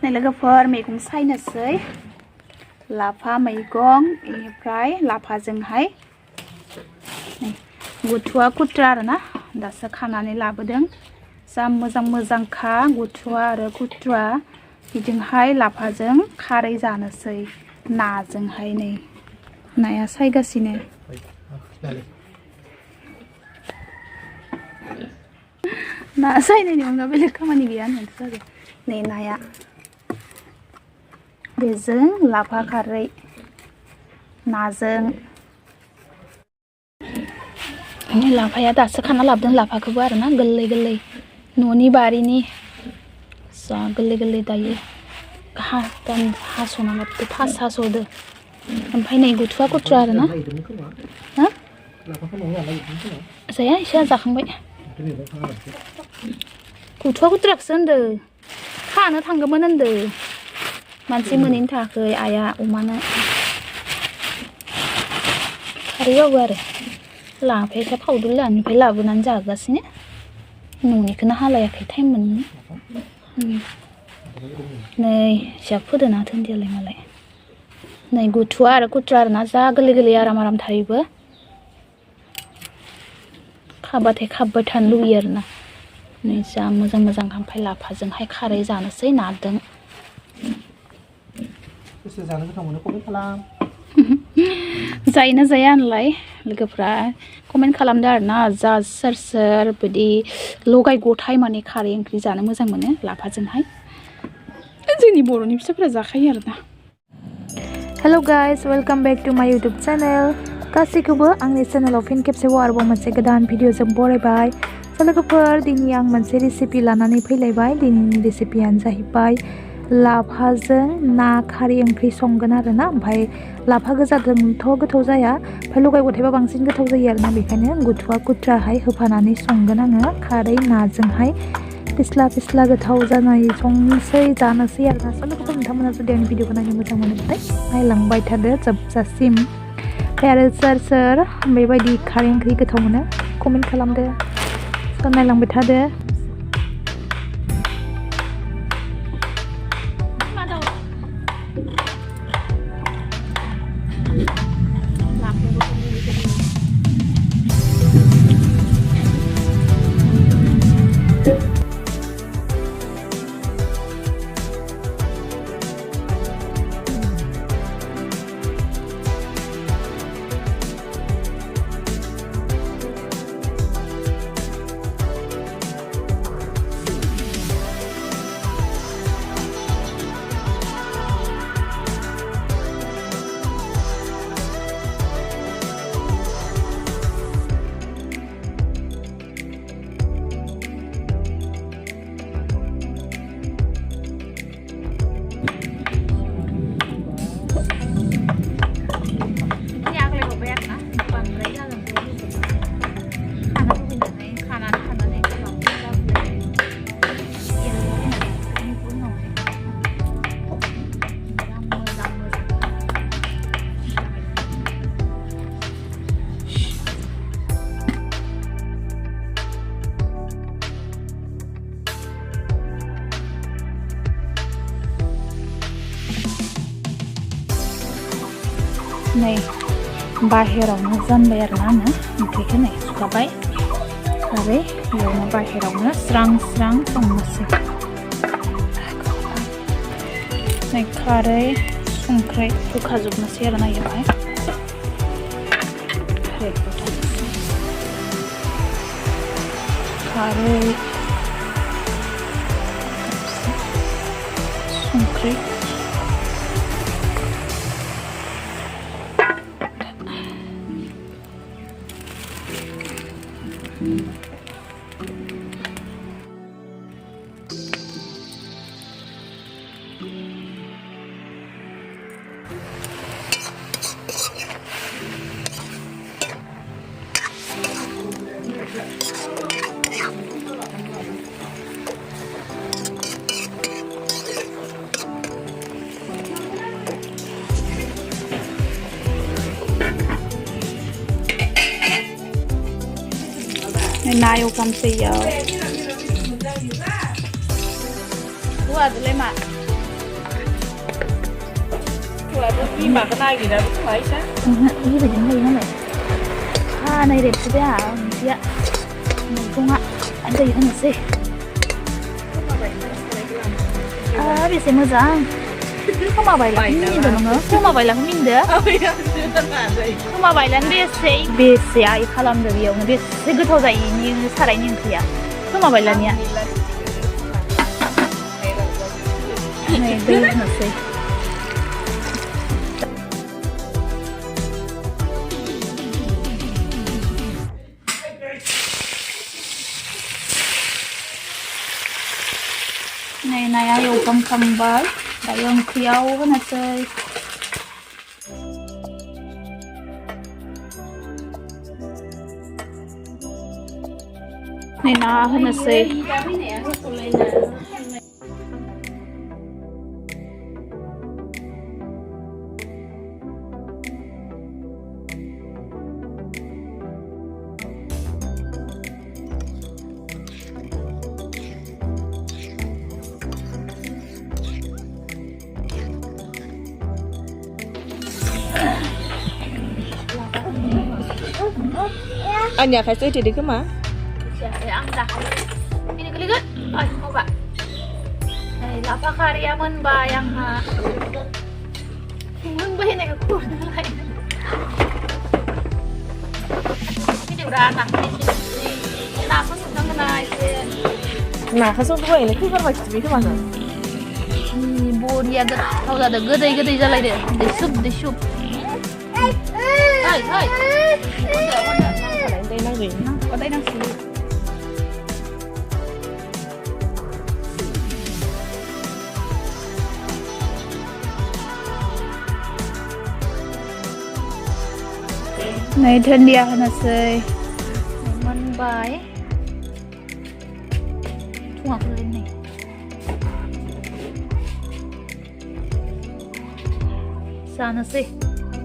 Này là gaffer मैगं सायनोसै लाफा मैगं इनिफ्राय लाफाजों हाय गुथुवा कुट्रा आरो ना दासो खानानै लाबोदों जा मोजां गुथुवा आरो कुट्रा बिदिहाय लाफाजों खारै जानोसै नाजोंहाय नै नाया सायगासिनो ना सायनायनि अनगा बेलेग खामानि गैया होननानै नै नाया बेजों लाफा खारै नाजों लाफाया दासो खाना लाबोदों लाफाखौबो आरो ना गोरलै न'नि बारिनि जा गोरलै दायो हास'ना लाबोदो फास हास'दो ओमफ्राय नै गुथुवा कुट्रा आरो ना जाया इसे जाखांबाय गुथुवा कुट्राखौसो होनदों खानो थांगौमोन होनदों मानसि मोनैनि थाखाय आइया अमानो खारैयावबो आरो लाफाया फावदुर लानिफ्राय लाबोनानै जागासिनो न'निखौनो हालायाखै टाइम मोननो नै सिया फोदोना धोनदियालाय मालाय नै गुथुवा आरो कुट्रा आरो ना जा गोरलै आराम थायोबो खाबाथाय खाबबाय थानो लुगैयो आरो ना नै जा मोजां ओमफ्राय लाफाजोंहाय खारै जानोसै नादों जायोना जाया होनलाय लोगोफ्रा कमेन्ट खालामदो आरो ना जा सोर बिदि लगाय गथाय माने खारै ओंख्रि जानो मोजां मोनो लाफाजोंहाय जोंनि बर'नि फिसाफोरा जाखायो आरो ना hello guys welcome back to my YouTube channel गासैखौबो आंनि चैनेलाव फिन खेबसेबाव आरोबाव मोनसे गोदान भिडिअजों बरायबाय लोगोफोर दिनै आं मोनसे रेसिपि लानानै फैलायबाय दिनैनि रेसिपियानो जाहैबाय लाफाजों ना खारै ओंख्रि संगोन आरो ना ओमफ्राय लाफा गोजाजोंथ' गोथाव जाया ओमफ्राय लगाय गथायबा बांसिन गोथाव जायो आरो ना बेखायनो गुथुवा कुट्राहाय होफानानै संगोन आङो खारै नाजोंहाय फिस्ला गोथाव जानाय संनोसै जानोसै आरो ना लोगोफोर नोंथांमोना जुदि आंनि भिडिअखौ नायनो मोजां मोनोब्लाथाय नायलांबाय थादो जोबजासिम ओमफ्राय आरो सोर बेबायदि खारै ओंख्रि गोथाव मोनो कमेन्ट खालामदो नायलांबाय थादो नै बाहेरावनो जानबाय आरो ना आङो ओंख्रिखौ नै सुखाबाय खारै बेयावनो बाहेरावनो स्रां संनोसै नै खारै संख्रै होखाजोबनोसै आरो ना बेयावहाय खारै संख्रै ना एवफ्रामसै इयाव हौवाजोंलाय मा ini bagian lain apa? Này đẹp thế à? Chị ạ. Mình không ạ. Anh đây hơn sih. Bisa mazang. Kau mau bailan ini dah nggak? Kau mau bailan ini dah? Kau mau bailan biasa ay kalam dah biar nggak biasa getau dah ini sarai ini dia. Kau mau bailan ya? Này đây hơn sih. Này ayaw pang kambal, ayaw kriyaw na say. Này na na say. Anhอยากให้ซื้อที่ดีขึ้นมา Ang dahil. Pinagaligot. Ay, mo ba? Ay, lapakarya man bayang ha. Mun ba hinay ko na lang. Hindi ura na. Tapos nang na Nah, kasih untuk ini tuh kan macam itu mana? Buri agak tahu ada gede jalan deh. Di sup. Hai. Đây năng gì? Có đây năng gì? Này thân dia na say. Man bay. Tuak lên này. Sana sih.